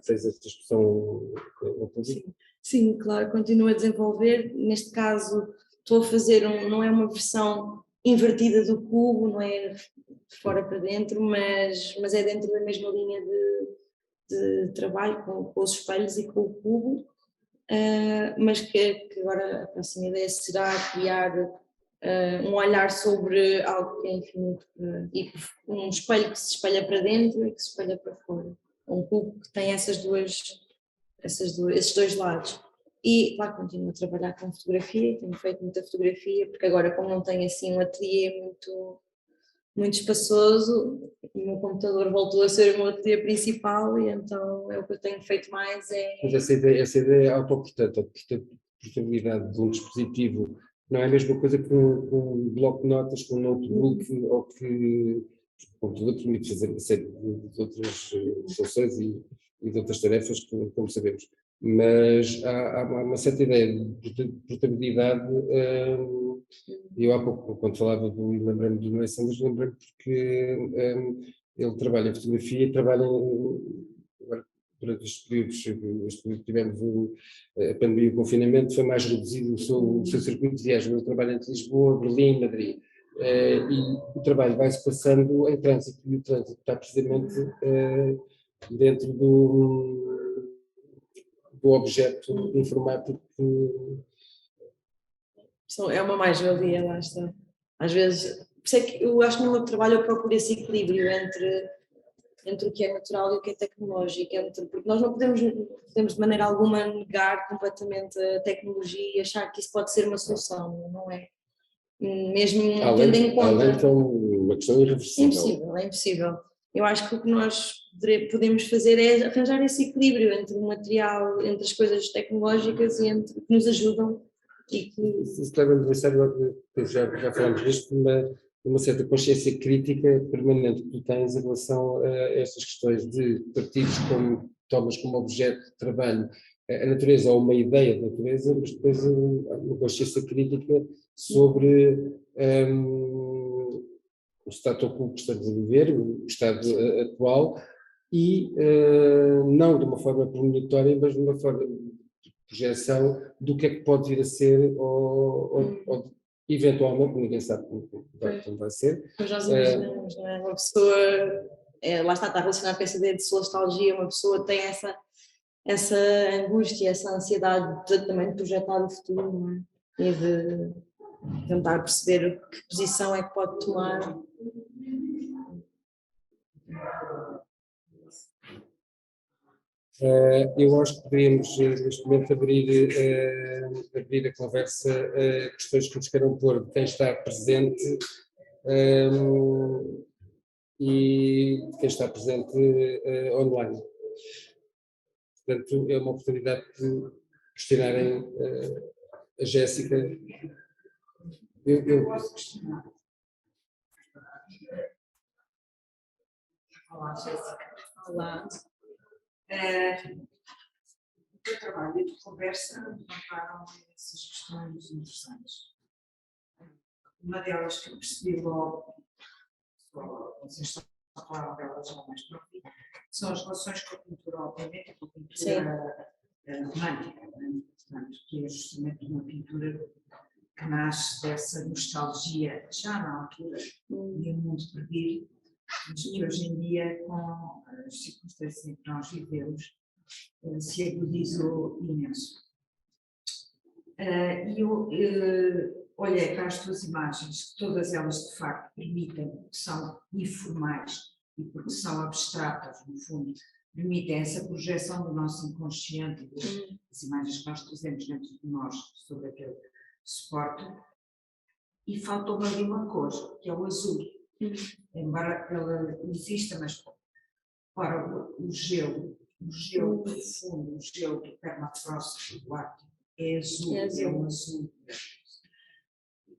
tens esta expressão ao público? Sim, claro, continuo a desenvolver. Neste caso, estou a fazer, não é uma versão invertida do cubo, não é de fora para dentro, mas é dentro da mesma linha de trabalho, com os espelhos e com o cubo, mas que agora a próxima ideia será criar um olhar sobre algo que é infinito e um espelho que se espelha para dentro e que se espelha para fora. Um cubo que tem esses dois lados. E lá continuo a trabalhar com fotografia, tenho feito muita fotografia, porque agora, como não tenho assim um ateliê muito espaçoso, o meu computador voltou a ser o meu ateliê principal e então é o que eu tenho feito mais. Mas essa ideia é autoportante, a portabilidade de um dispositivo não é a mesma coisa que um bloco de notas, com um notebook ou que o computador permite fazer uma série de outras funções e de outras tarefas, como sabemos. Mas há uma certa ideia de portabilidade. Eu há pouco, quando falava lembrei-me do Noé Sanders, lembrei-me porque ele trabalha em fotografia e trabalha durante estes períodos que tivemos a pandemia e o confinamento, foi mais reduzido o seu circuito de viagem. Ele trabalha entre Lisboa, Berlim, Madrid. E o trabalho vai-se passando em trânsito, e o trânsito está precisamente dentro do objeto informático. É uma mais-valia, lá está. Às vezes, por isso é que eu acho que no meu trabalho eu procuro esse equilíbrio entre o que é natural e o que é tecnológico, porque nós não podemos de maneira alguma negar completamente a tecnologia e achar que isso pode ser uma solução, não é? Mesmo tendo em conta... Além que é uma questão irreversível. É impossível. Eu acho que o que nós podemos fazer é arranjar esse equilíbrio entre o material, entre as coisas tecnológicas e entre que nos ajudam e que... Isso leva-me a pensar, já falamos disto, uma certa consciência crítica permanente que tu tens em relação a estas questões de partidos como tomas como objeto de trabalho a natureza ou uma ideia de natureza, mas depois uma consciência crítica sobre o status quo que estamos a viver, o estado atual, e não de uma forma premonitória, mas de uma forma de projeção do que é que pode vir a ser ou eventualmente, ninguém sabe como vai ser. Mas nós imaginamos, não é? Uma pessoa, lá está relacionado com essa ideia de nostalgia, uma pessoa tem essa angústia, essa ansiedade também de projetar o futuro, não é? E de tentar perceber que posição é que pode tomar. Eu acho que poderíamos, neste momento, abrir a conversa a questões que nos queiram pôr de quem está presente e de quem está presente online. Portanto, é uma oportunidade de questionarem a Jéssica. Eu posso questionar. Olá, Jéssica. Olá. O teu trabalho e a tua conversa levantaram essas questões interessantes. Uma delas que eu percebi logo, vocês estão a falar delas já mais para o fim, são as relações com a pintura, obviamente, com a pintura romântica, né? Portanto, que é justamente uma pintura que nasce dessa nostalgia, já na altura, de um mundo perdido, mas que hoje em dia, com as circunstâncias em que nós vivemos, se agudizou imenso. E eu olhei para as tuas imagens, que todas elas de facto permitem, porque são informais e porque são abstratas, no fundo, permitem essa projeção do nosso inconsciente, das imagens que nós trazemos dentro de nós sobre aquele suporte. e faltou-me ali uma cor, que é o azul. Embora ela exista, mas para o gelo profundo, o gelo do permafrost do Ártico é azul, é um azul.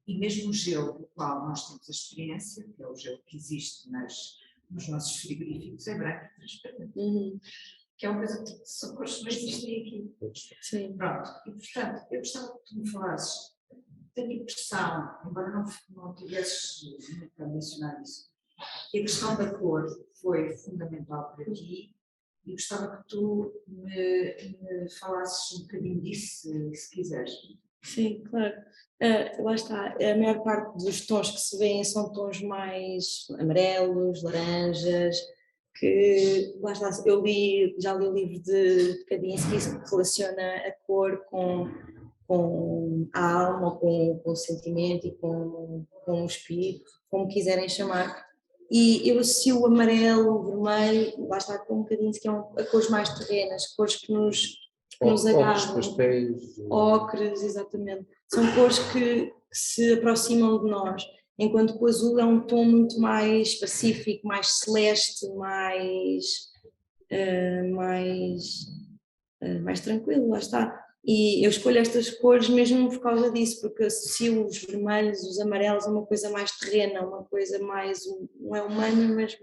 E mesmo o gelo do qual nós temos a experiência, que é o gelo que existe nos nossos frigoríficos, é branco e transparente. Que é uma coisa que são cores que não existem aqui. Sim. Pronto, e portanto, eu gostava que tu me falasses, tenho a impressão, embora não tivesses muito a mencionar isso, que a questão da cor foi fundamental para ti e gostava que tu me falasses um bocadinho disso, se quiseres. Sim, claro. Lá está, a maior parte dos tons que se vêem são tons mais amarelos, laranjas, que, lá está, já li o livro de Kandinsky que relaciona a cor com a alma, com o sentimento e com o espírito, como quiserem chamar. E eu associo o amarelo, o vermelho, lá está, com um bocadinho que a cores mais terrenas, cores que nos agarram. Pastéis. Ocres, exatamente. São cores que se aproximam de nós, enquanto que o azul é um tom muito mais pacífico, mais celeste, mais tranquilo, lá está. E eu escolho estas cores mesmo por causa disso, porque associo os vermelhos, os amarelos a uma coisa mais terrena, uma coisa mais, não é humana, mas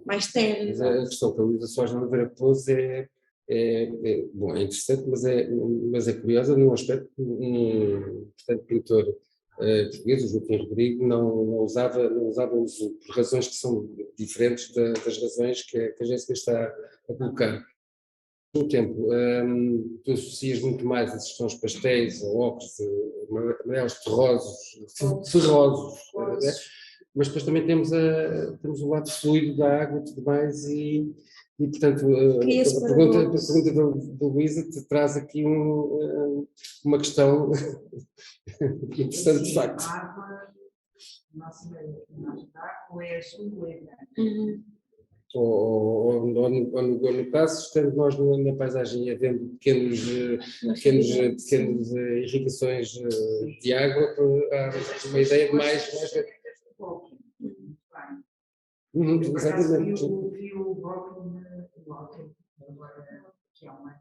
mais terra. Mas a questão que a Luísa Soares de Oliveira pôs bom, é interessante, mas é curiosa num aspecto que portanto, pintor português, o Joaquim Rodrigo, não usava o azul, por razões que são diferentes das razões que a Jéssica está a colocar. Ao mesmo tempo, tu associas muito mais esses tons pastéis, ocres, amarelos, terrosos, ferrosos, mas depois também temos o lado fluido da água e tudo mais, e portanto, a pergunta da Luísa te traz aqui uma questão interessante, de facto. A água, nossa água é azul ou é branca? Ou no caso, estando nós na paisagem e havendo pequenas irrigações de água, há uma ideia de mais. Exatamente. Eu vi o Walking, que é uma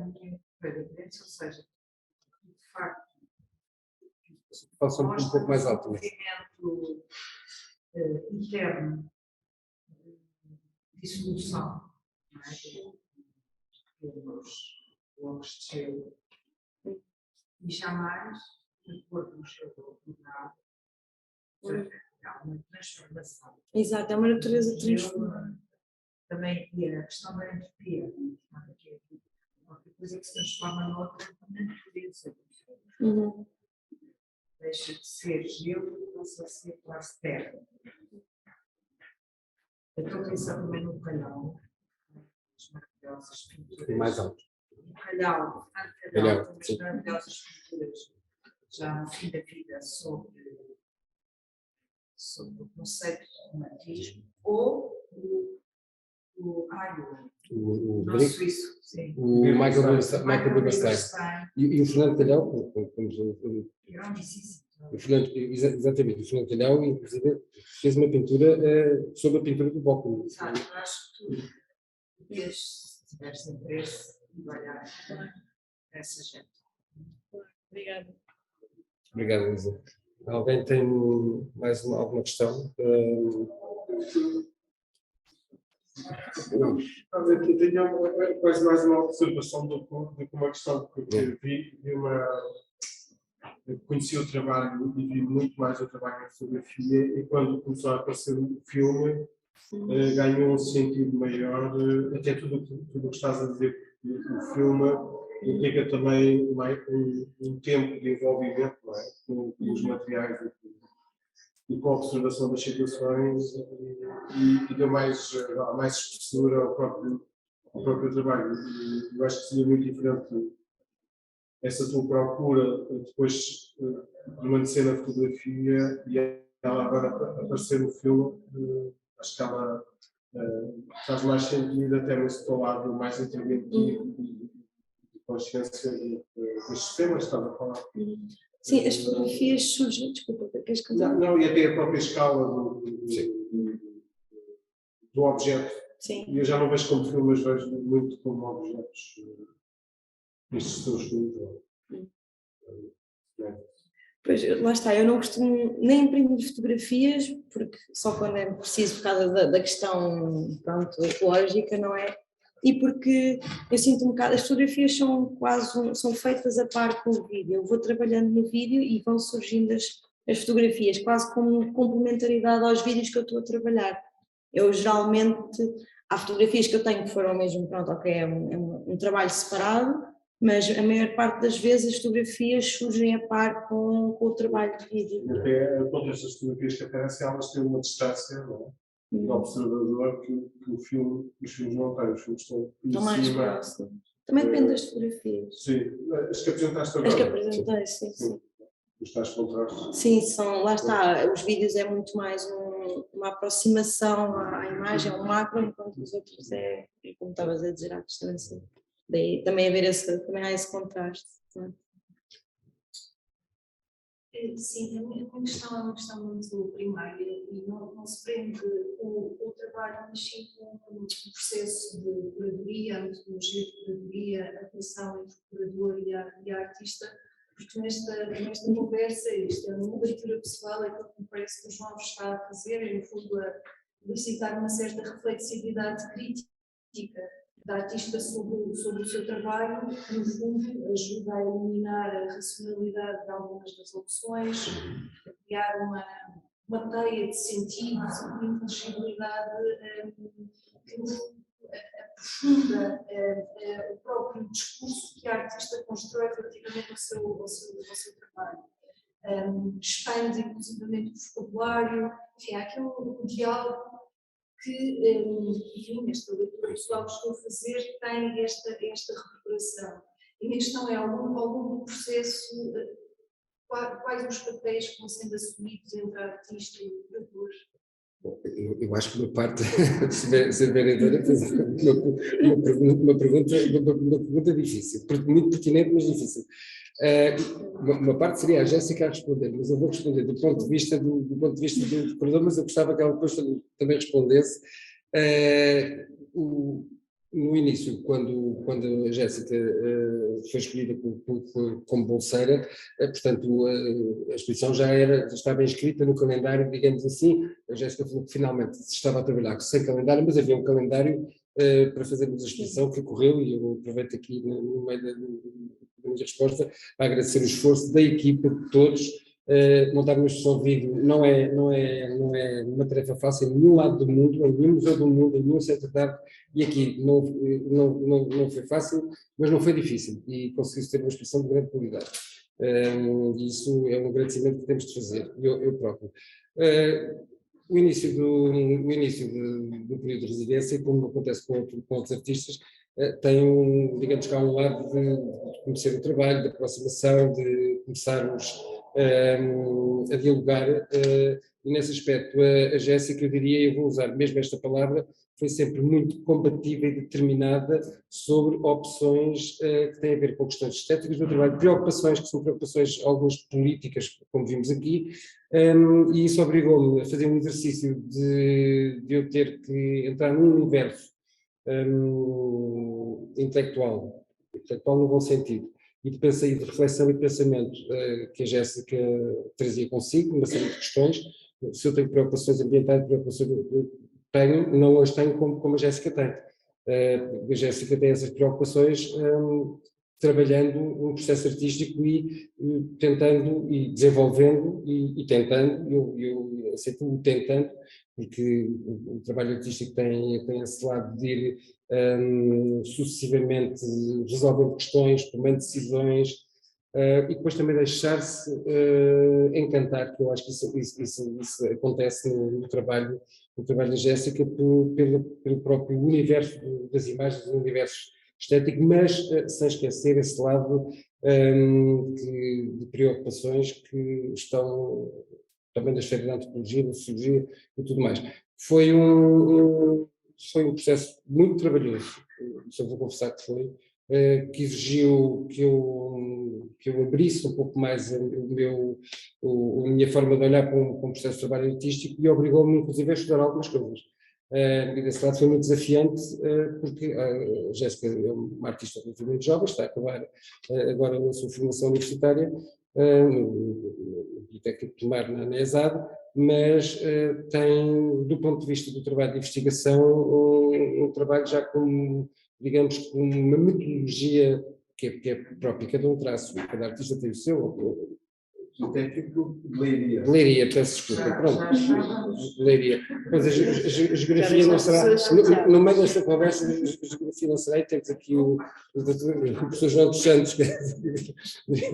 minha preferência, ou seja, de facto, Faça um pouco mais alto. Um movimento interno de dissolução, não é? Pelos blocos de gelo e jamais de cor do gelo na há uma transformação. Exato, é uma natureza transformada. Também e a questão da entropia, qualquer coisa que se transforma noutra natureza. Deixa de ser gelo e passa a ser quase terra. Eu estou pensando também no calhau, as maravilhosas pinturas. Mais alto. O calhau, as maravilhosas pinturas, já no fim da vida, sobre o conceito de romantismo, ou o nosso suíço, sim. O Michael Rubinstein. E o Fernando Calhau, exatamente, o Fernando Calhau, inclusive, fez uma pintura sobre a pintura do Bockman. Exato, eu acho que tu devias, se tiveres interesse, olhar essa gente. Obrigada. Obrigado, Luísa. Alguém tem mais alguma questão? Aqui tenho quase mais uma observação do que uma questão, porque conheci o trabalho e vi muito mais o trabalho em fotografia, e quando começou a aparecer o filme ganhou um sentido maior, até tudo o que estás a dizer, porque o filme implica também um tempo de envolvimento, não é? Com os materiais e com a observação das situações, e deu mais espessura ao próprio trabalho. E eu acho que seria muito diferente essa tua procura depois permanecer na fotografia e ela agora aparecer no filme. Acho que ela faz mais sentido até nesse teu lado mais interventivo de consciência destes temas, estava a falar. Sim, as fotografias surgem, desculpa, queres contar? Não, e até a própria escala do objeto. Sim. E eu já não vejo como filmes, vejo muito como objetos nestes seus filmes. Pois, lá está, eu não costumo nem imprimir fotografias, porque só quando é preciso por causa da questão, pronto, ecológica, não é? E porque eu sinto um bocado, as fotografias são quase, são feitas a par com o vídeo, eu vou trabalhando no vídeo e vão surgindo as fotografias, quase como complementaridade aos vídeos que eu estou a trabalhar. Eu geralmente, há fotografias que eu tenho que foram mesmo, pronto, ok, é um trabalho separado, mas a maior parte das vezes as fotografias surgem a par com o trabalho de vídeo. E até todas estas fotografias que aparecem, elas têm uma distância, não é? Do observador que os filmes não têm, os filmes estão Estão mais próximos. Também depende das fotografias. Sim, as que apresentaste agora. As que apresentei, sim. Os tais contrastes. Sim, lá está, os vídeos é muito mais uma aproximação à imagem, ao macro, enquanto os outros é como estavas a dizer, à distância. Daí também também há esse contraste. Não é? Sim, a minha questão é uma questão muito primária e não se prende o trabalho, mas sim com um processo de curadoria, a metodologia de curadoria, a relação entre o curador e a artista, porque nesta conversa, isto é uma leitura pessoal, é aquilo que me parece que o João está a fazer, é no fundo a elicitar uma certa reflexividade crítica da artista sobre o seu trabalho, que no fundo ajuda a eliminar a racionalidade de algumas das opções, a criar uma teia de sentidos e de inteligibilidade que aprofunda o próprio discurso que a artista constrói relativamente ao seu trabalho. Expande inclusivamente o vocabulário, enfim, há aqui um diálogo que, enfim, nesta leitura pessoal que estou a fazer, tem esta reverberação. E a minha questão é, ao longo do processo, quais os papéis que vão sendo assumidos entre a artista e o curador? Eu acho que uma parte, se vereadora, uma pergunta difícil, muito pertinente, mas difícil. Uma parte seria a Jéssica a responder, mas eu vou responder do ponto de vista do curador, mas eu gostava que ela depois também respondesse. No início, quando a Jéssica foi escolhida como bolseira, portanto a exposição já estava inscrita no calendário, digamos assim. A Jéssica falou que finalmente se estava a trabalhar sem calendário, mas havia um calendário para fazermos a exposição que ocorreu, e eu aproveito aqui no meio da minha resposta para agradecer o esforço da equipa de todos. Montar uma exposição de vídeo não é uma tarefa fácil em nenhum lado do mundo, em nenhum museu do mundo, em nenhum centro de arte, e aqui não foi fácil, mas não foi difícil, e conseguimos ter uma exposição de grande qualidade. E isso é um agradecimento que temos de fazer, eu próprio. O início do período de residência, como acontece com outros artistas, tem digamos que há um lado de conhecer o trabalho, de aproximação, de começarmos a dialogar, e nesse aspecto a Jéssica, eu diria, eu vou usar mesmo esta palavra, foi sempre muito combativa e determinada sobre opções que têm a ver com questões estéticas do trabalho, preocupações que são preocupações algumas políticas, como vimos aqui, e isso obrigou-me a fazer um exercício de eu ter que entrar num universo intelectual no bom sentido, e de reflexão e de pensamento que a Jéssica trazia consigo, uma série de questões. Se eu tenho preocupações ambientais, preocupações não as tenho como a Jéssica tem. A Jéssica tem essas preocupações trabalhando um processo artístico e tentando e desenvolvendo e tentando, eu aceito o tentando, porque o trabalho artístico tem esse lado de ir sucessivamente resolvendo questões, tomando decisões, e depois também deixar-se encantar, que eu acho que isso acontece no trabalho da Jéssica pelo próprio universo das imagens, do universo estético, mas sem esquecer esse lado de preocupações que estão também da esfera da antropologia, da sociologia e tudo mais. Foi um processo muito trabalhoso, estamos a confessar que foi, que exigiu que eu abrisse um pouco mais a minha forma de olhar para um processo de trabalho artístico e obrigou-me, inclusive, a estudar algumas coisas. E desse lado foi muito desafiante, porque a Jéssica é uma artista relativamente jovem, está a acabar agora a sua formação universitária, no Politécnico de Tomar, na ESAD, mas tem, do ponto de vista do trabalho de investigação, um trabalho já com, digamos, com uma metodologia que é própria, cada um traço, cada artista tem o seu. O técnico de Leiria. Leiria, peço desculpa, pronto. Leiria. Pois a geografia não será, no meio desta conversa, a geografia não será, e temos aqui o professor João dos Santos, que é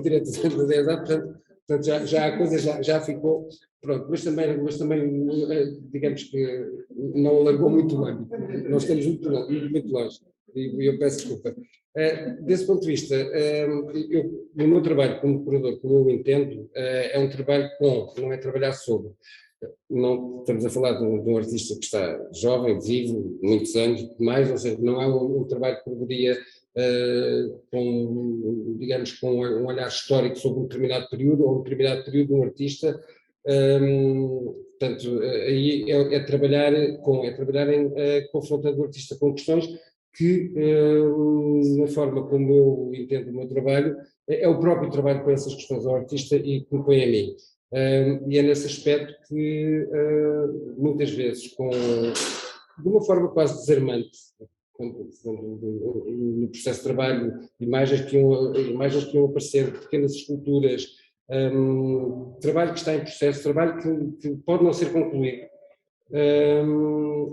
diretor da ESAD, portanto já a coisa já ficou, pronto, mas também digamos que não alargou muito o âmbito, nós estamos muito longe, e eu peço desculpa. Desse ponto de vista, no meu trabalho como curador, como eu entendo, é um trabalho não é trabalhar sobre. Não estamos a falar de um artista que está jovem, vivo, muitos anos, mais, ou seja, não é um trabalho que poderia, digamos, com um olhar histórico sobre um determinado período, ou um determinado período de um artista. Portanto, aí é trabalhar confrontando o artista com questões que, na forma como eu entendo o meu trabalho, é o próprio trabalho com essas questões ao artista e que me põe a mim. E é nesse aspecto que, muitas vezes, de uma forma quase desarmante, no processo de trabalho, imagens que iam aparecer, pequenas esculturas, trabalho que está em processo, trabalho que pode não ser concluído,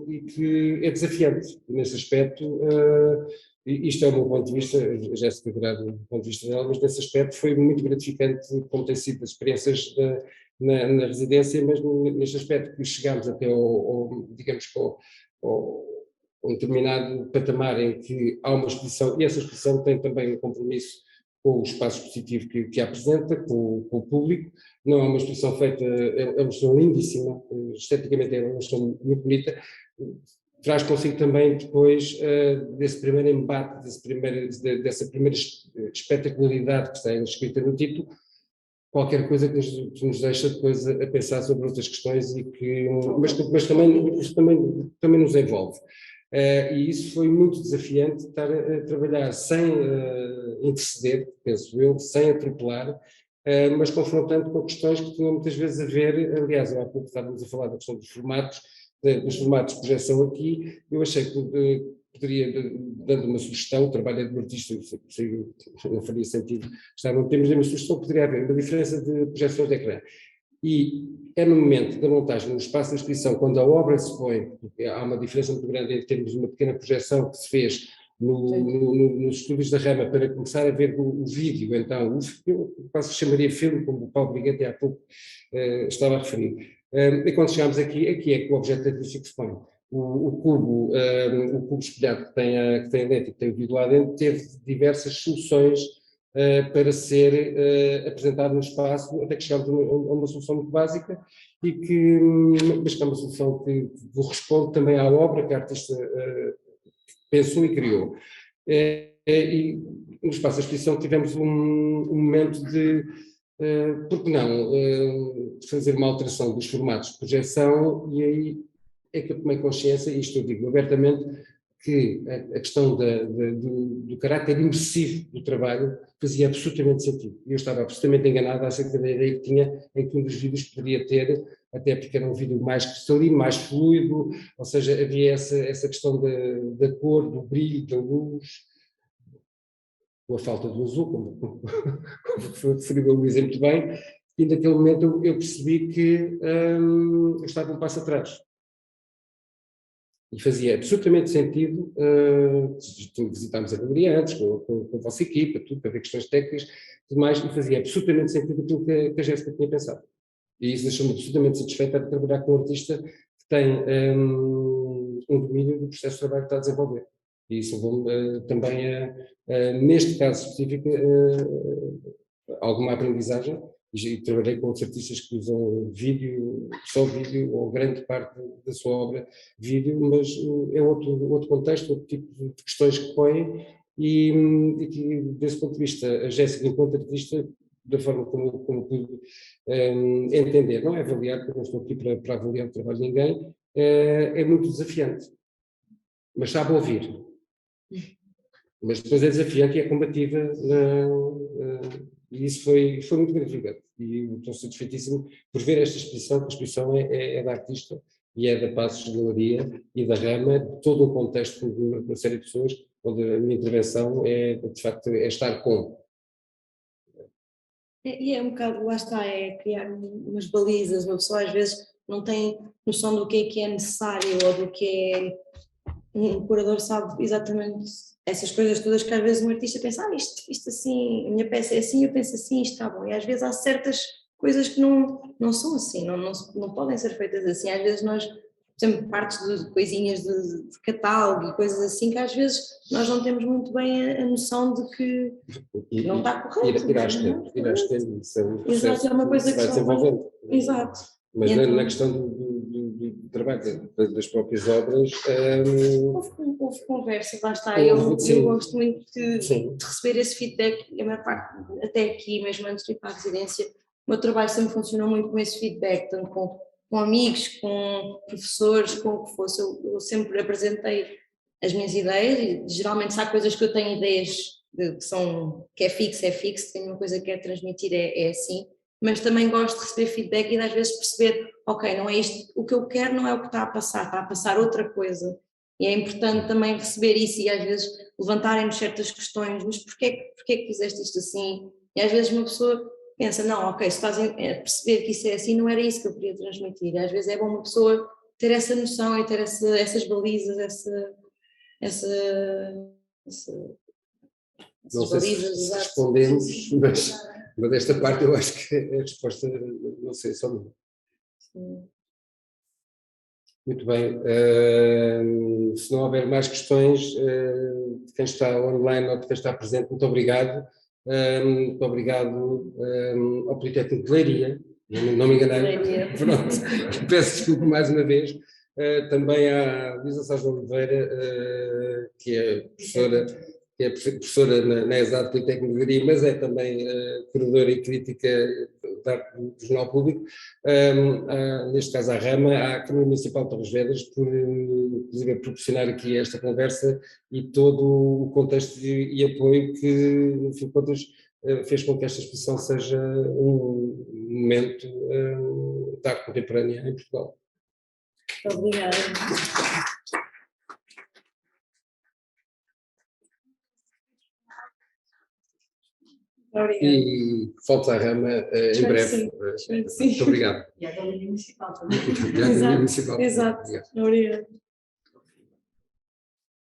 e que é desafiante nesse aspecto. Isto é o meu ponto de vista, a Jéssica dirá do ponto de vista dela, mas nesse aspecto foi muito gratificante, como tem sido as experiências na residência, mas neste aspecto que chegámos até digamos, um determinado patamar em que há uma exposição, e essa exposição tem também um compromisso com o espaço expositivo que apresenta, com o público. Não é uma exposição feita, é uma exposição lindíssima, esteticamente é uma exposição muito bonita, traz consigo também depois desse primeiro embate, dessa primeira espetacularidade que está escrita no título, qualquer coisa que nos deixa depois a pensar sobre outras questões mas também nos envolve. E isso foi muito desafiante, estar a trabalhar sem interceder, penso eu, sem atropelar, mas confrontando com questões que tinham muitas vezes a ver. Aliás, há pouco estávamos a falar da questão dos formatos de projeção aqui. Eu achei que poderia, dando uma sugestão, o trabalho é de um artista, não faria sentido estar no tema, mas uma sugestão poderia haver uma diferença de projeção de ecrã. E é no momento da montagem, no espaço da exposição, quando a obra se põe, porque há uma diferença muito grande em termos de uma pequena projeção que se fez nos estúdios da Rama para começar a ver o vídeo, então, eu quase chamaria filme, como o Paulo Briguete há pouco estava a referir. E quando chegámos aqui é que o objeto artístico se põe. O cubo espelhado que tem a lente e que tem o vídeo lá dentro teve diversas soluções para ser apresentado no espaço, até que chegámos a uma solução muito básica, mas que é uma solução que corresponde também à obra que a artista pensou e criou. E no espaço da exposição tivemos um momento de, por que não, fazer uma alteração dos formatos de projeção, e aí é que eu tomei consciência, e isto eu digo abertamente, que a questão do caráter imersivo do trabalho fazia absolutamente sentido. Eu estava absolutamente enganado acerca da ideia que tinha em que um dos vídeos poderia ter, até porque era um vídeo mais cristalino, mais fluido, ou seja, havia essa questão da cor, do brilho, da luz, com a falta do azul, como foi referido a Luísa muito bem, e naquele momento eu percebi que eu estava um passo atrás. E fazia absolutamente sentido, visitámos a galeria antes, com a vossa equipa, tudo, para ver questões técnicas, tudo mais, e fazia absolutamente sentido aquilo que a Jéssica tinha pensado. E isso deixou-me absolutamente satisfeita de trabalhar com um artista que tem um domínio do processo de trabalho que está a desenvolver. E isso levou-me também neste caso específico, alguma aprendizagem. E trabalhei com outros artistas que usam vídeo, só vídeo, ou grande parte da sua obra vídeo, mas é outro contexto, outro tipo de questões que põem, que, desse ponto de vista, a Jéssica, enquanto artista, da forma como pude entender, não é avaliar, porque eu não estou aqui para avaliar o trabalho de ninguém, é muito desafiante, mas sabe ouvir. Mas depois é desafiante e é combativa, e isso foi muito gratificante. E estou satisfeitíssimo por ver esta exposição, que a exposição é da artista e é da Passos Galeria e da Rama, todo um contexto de uma série de pessoas, onde a minha intervenção de facto, é estar com. E é um bocado, lá está, é criar umas balizas, uma pessoa às vezes não tem noção do que é necessário ou do que é. Um curador sabe exatamente essas coisas todas que às vezes um artista pensa, isto assim, a minha peça é assim, eu penso assim, isto está bom. E às vezes há certas coisas que não são assim, não podem ser feitas assim. Às vezes nós, por exemplo, partes de coisinhas de catálogo e coisas assim, que às vezes nós não temos muito bem a noção de que não está correto. Irás ter, isso é um processo. Exato, é uma coisa que se vai desenvolvendo. Exato. Mas então, na questão do trabalho das próprias obras. Houve conversa, lá está. Eu gosto muito de receber esse feedback, a maior parte, até aqui, mesmo antes de ir para a residência. O meu trabalho sempre funcionou muito com esse feedback, tanto com amigos, com professores, com o que fosse. Eu sempre apresentei as minhas ideias, e geralmente se há coisas que eu tenho ideias que é fixo, tenho uma coisa que quero transmitir, é assim. Mas também gosto de receber feedback e de às vezes perceber, ok, não é isto, o que eu quero não é o que está a passar outra coisa. E é importante também receber isso e às vezes levantarem-nos certas questões, mas porquê que fizeste isto assim? E às vezes uma pessoa pensa, não, ok, se estás a perceber que isso é assim, não era isso que eu queria transmitir. E às vezes é bom uma pessoa ter essa noção e ter essas balizas, essas não sei balizas, se respondemos, mas desta parte eu acho que a resposta, não sei, só não. Muito bem. Se não houver mais questões, de quem está online ou de quem está presente, muito obrigado. Muito obrigado ao Politécnico de Leiria, não me enganei. Pronto, peço desculpa mais uma vez. Também à Luísa Sá Oliveira, que é professora na ESAD Politécnico de Leiria, mas é também curadora e crítica da arte do Jornal Público, neste caso à Rama, à Câmara Municipal de Torres Vedras, por inclusive proporcionar aqui esta conversa e todo o contexto e apoio que, no fim de contas, fez com que esta exposição seja um momento de arte contemporânea em Portugal. Obrigada. Obrigada. E volto à Rama em breve. Sim. Muito obrigado. E a Galeria Municipal também. E a Galeria Municipal. Exato. Obrigada.